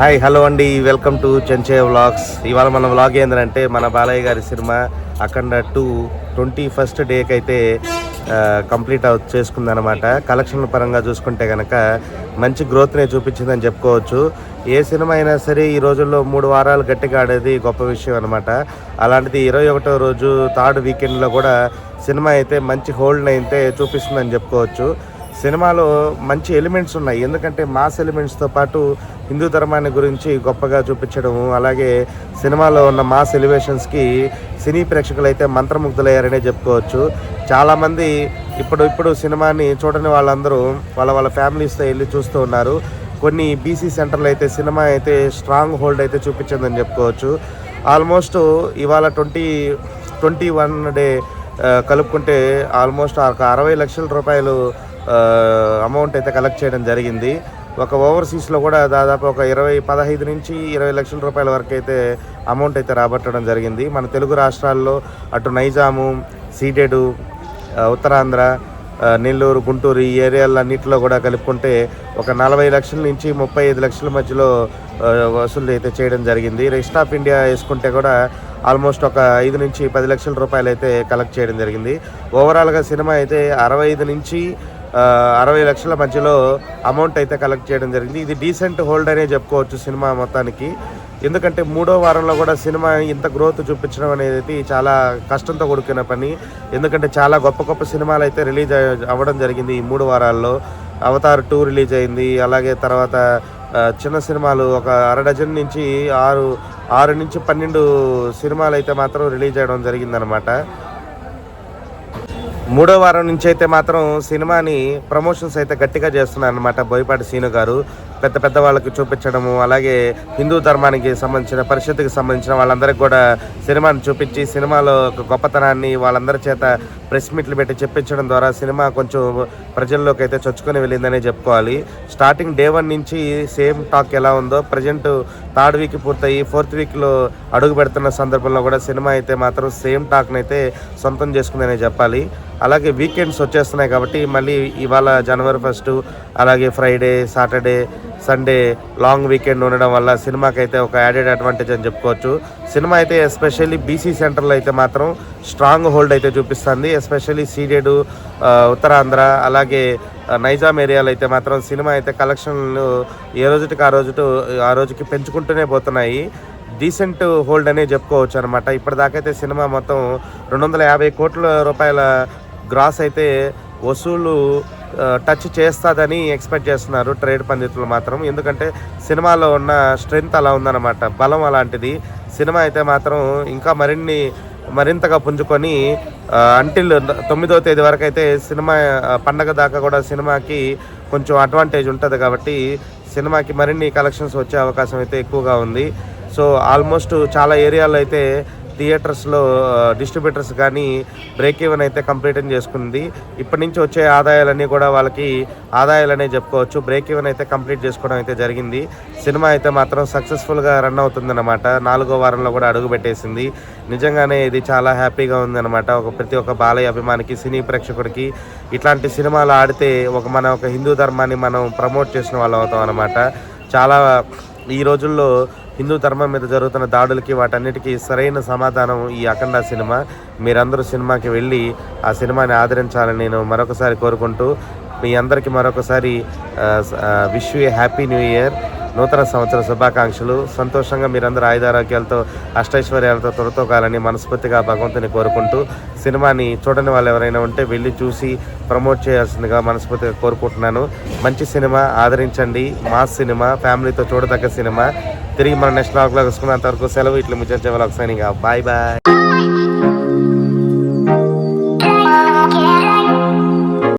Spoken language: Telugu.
హాయ్ హలో అండి, వెల్కమ్ టు చెంచే వ్లాగ్స్. ఇవాళ మన వ్లాగ్ ఏంటంటే మన బాలయ్య గారి సినిమా అఖండ 2 21st డేకి అయితే కంప్లీట్ చేసుకుందనమాట. కలెక్షన్ల పరంగా చూసుకుంటే కనుక మంచి గ్రోత్నే చూపించిందని చెప్పుకోవచ్చు. ఏ సినిమా అయినా సరే ఈ రోజుల్లో 3 వారాలు గట్టిగా ఆడేది గొప్ప విషయం అనమాట. అలాంటిది 21వ రోజు థర్డ్ వీకెండ్లో కూడా సినిమా అయితే మంచి హోల్డ్ని అయితే చూపిస్తుందని చెప్పుకోవచ్చు. సినిమాలో మంచి ఎలిమెంట్స్ ఉన్నాయి, ఎందుకంటే మాస్ ఎలిమెంట్స్తో పాటు హిందూ ధర్మాన్ని గురించి గొప్పగా చూపించడము, అలాగే సినిమాలో ఉన్న మాస్ ఎలివేషన్స్కి సినీ ప్రేక్షకులు అయితే మంత్రముగ్ధులయ్యారనే చెప్పుకోవచ్చు. చాలామంది ఇప్పుడు సినిమాని చూడని వాళ్ళందరూ వాళ్ళ ఫ్యామిలీస్తో వెళ్ళి చూస్తూ ఉన్నారు. కొన్ని బీసీ సెంటర్లు అయితే సినిమా అయితే స్ట్రాంగ్ హోల్డ్ అయితే చూపించిందని చెప్పుకోవచ్చు. ఆల్మోస్ట్ ఇవాళ 21 డే కలుపుకుంటే ఆల్మోస్ట్ ఒక 60 లక్షల రూపాయలు అమౌంట్ అయితే కలెక్ట్ చేయడం జరిగింది. ఒక ఓవర్సీస్లో కూడా దాదాపు ఒక 15 నుంచి 20 లక్షల రూపాయల వరకు అయితే అమౌంట్ అయితే రాబట్టడం జరిగింది. మన తెలుగు రాష్ట్రాల్లో అటు నైజాము, సీడెడు, ఉత్తరాంధ్ర, నెల్లూరు, గుంటూరు ఈ ఏరియాలన్నింటిలో కూడా కలుపుకుంటే ఒక 40 లక్షల నుంచి 35 లక్షల మధ్యలో వసూలు అయితే చేయడం జరిగింది. రెస్ట్ ఆఫ్ ఇండియా వేసుకుంటే కూడా ఆల్మోస్ట్ ఒక 5 నుంచి 10 లక్షల రూపాయలు అయితే కలెక్ట్ చేయడం జరిగింది. ఓవరాల్గా సినిమా అయితే 65 నుంచి 60 లక్షల మధ్యలో అమౌంట్ అయితే కలెక్ట్ చేయడం జరిగింది. ఇది డీసెంట్ హోల్డ్ అనే చెప్పుకోవచ్చు సినిమా మొత్తానికి. ఎందుకంటే 3వ వారంలో కూడా సినిమా ఇంత గ్రోత్ చూపించడం అనేది చాలా కష్టంతో కూడుకున్న పని. ఎందుకంటే చాలా గొప్ప సినిమాలు అయితే రిలీజ్ అవ్వడం జరిగింది ఈ 3 వారాల్లో. అవతార్ 2 రిలీజ్ అయింది. అలాగే తర్వాత చిన్న సినిమాలు ఒక 1/2 డజన్ నుంచి 6 నుంచి 12 సినిమాలు అయితే మాత్రం రిలీజ్ అవ్వడం జరిగిందనమాట. 3వ వారం నుంచి అయితే మాత్రం సినిమాని ప్రమోషన్స్ అయితే గట్టిగా చేస్తున్నారు అనమాట బోయపాటి సీను గారు. పెద్ద వాళ్ళకి చూపించడము, అలాగే హిందూ ధర్మానికి సంబంధించిన పరిషత్తుకి సంబంధించిన వాళ్ళందరికీ కూడా సినిమాని చూపించి సినిమాలో గొప్పతనాన్ని వాళ్ళందరి చేత ప్రెస్ మీట్లు పెట్టి చెప్పించడం ద్వారా సినిమా కొంచెం ప్రజల్లోకి అయితే చొచ్చుకొని వెళ్ళిందనే చెప్పుకోవాలి. స్టార్టింగ్ డే 1 నుంచి సేమ్ టాక్ ఎలా ఉందో ప్రజెంట్ 3rd వీక్ పూర్తయి 4th వీక్లో అడుగు పెడుతున్న సందర్భంలో కూడా సినిమా అయితే మాత్రం సేమ్ టాక్ని అయితే సొంతం చేసుకుందనే చెప్పాలి. అలాగే వీకెండ్స్ వచ్చేస్తున్నాయి కాబట్టి మళ్ళీ ఇవాళ జనవరి 1 అలాగే Friday, Saturday, Sunday long weekend ఉండడం వల్ల సినిమాకి అయితే ఒక యాడెడ్ అడ్వాంటేజ్ అని చెప్పుకోవచ్చు. సినిమా అయితే ఎస్పెషల్లీ బీసీ సెంటర్లో అయితే మాత్రం స్ట్రాంగ్ హోల్డ్ అయితే చూపిస్తుంది. ఎస్పెషల్లీ సీడెడు, ఉత్తరాంధ్ర, అలాగే నైజాం ఏరియాలో అయితే మాత్రం సినిమా అయితే కలెక్షన్లు ఏ రోజుకి ఆ రోజుకి పెంచుకుంటూనే పోతున్నాయి. డీసెంట్ హోల్డ్ అనే చెప్పుకోవచ్చు అనమాట. ఇప్పటిదాకైతే సినిమా మొత్తం 250 కోట్ల రూపాయల గ్రాస్ అయితే వసూలు టచ్ చేస్తుందని ఎక్స్పెక్ట్ చేస్తున్నారు ట్రేడ్ పండితులు మాత్రం. ఎందుకంటే సినిమాలో ఉన్న స్ట్రెంగ్త్ అలా ఉందన్నమాట, బలం అలాంటిది. సినిమా అయితే మాత్రం ఇంకా మరింతగా పుంజుకొని అంటిల్ 9వ తేదీ వరకు అయితే సినిమా పండగ దాకా కూడా సినిమాకి కొంచెం అడ్వాంటేజ్ ఉంటుంది కాబట్టి సినిమాకి మరిన్ని కలెక్షన్స్ వచ్చే అవకాశం అయితే ఎక్కువగా ఉంది. సో ఆల్మోస్ట్ చాలా ఏరియాలో అయితే థియేటర్స్లో డిస్ట్రిబ్యూటర్స్ కానీ బ్రేక్ ఈవెన్ అయితే కంప్లీట్ చేసుకుంది. ఇప్పటి నుంచి వచ్చే ఆదాయాలన్నీ కూడా వాళ్ళకి ఆదాయాలనే చెప్పుకోవచ్చు. బ్రేక్ ఈవెన్ అయితే కంప్లీట్ చేసుకోవడం అయితే జరిగింది. సినిమా అయితే మాత్రం సక్సెస్ఫుల్గా రన్ అవుతుందన్నమాట. 4వ వారంలో కూడా అడుగు పెట్టేసింది. నిజంగానే ఇది చాలా హ్యాపీగా ఉందన్నమాట. ప్రతి ఒక్క బాలయ్య అభిమానికి, సినీ ప్రేక్షకుడికి ఇట్లాంటి సినిమాలు ఆడితే మన హిందూ ధర్మాన్ని మనం ప్రమోట్ చేసిన వాళ్ళం అవుతాం అన్నమాట. చాలా ఈ రోజుల్లో హిందూ ధర్మం మీద జరుగుతున్న దాడులకి వాటన్నిటికీ సరైన సమాధానం ఈ అఖండ సినిమా. మీరందరూ సినిమాకి వెళ్ళి ఆ సినిమాని ఆదరించాలని నేను మరొకసారి కోరుకుంటూ మీ అందరికీ మరొకసారి wish you happy new year, నూతన సంవత్సర శుభాకాంక్షలు. సంతోషంగా మీరందరూ ఆయుధారోగ్యాలతో అష్టైశ్వర్యాలతో తొలతోకాలని మనస్ఫూర్తిగా భగవంతుని కోరుకుంటూ సినిమాని చూడని వాళ్ళు ఎవరైనా ఉంటే వెళ్ళి చూసి ప్రమోట్ చేయాల్సిందిగా మనస్ఫూర్తిగా కోరుకుంటున్నాను. మంచి సినిమా ఆదరించండి, మాస్ సినిమా, ఫ్యామిలీతో చూడదగ్గ సినిమా. తిరిగి మన నెక్స్ట్ వ్లాగ్లో కలుసుకున్నంత వరకు సెలవు. ఇట్లా మీ చెంచే వ్లాగ్స్ సైనింగ్ ఆఫ్. బాయ్.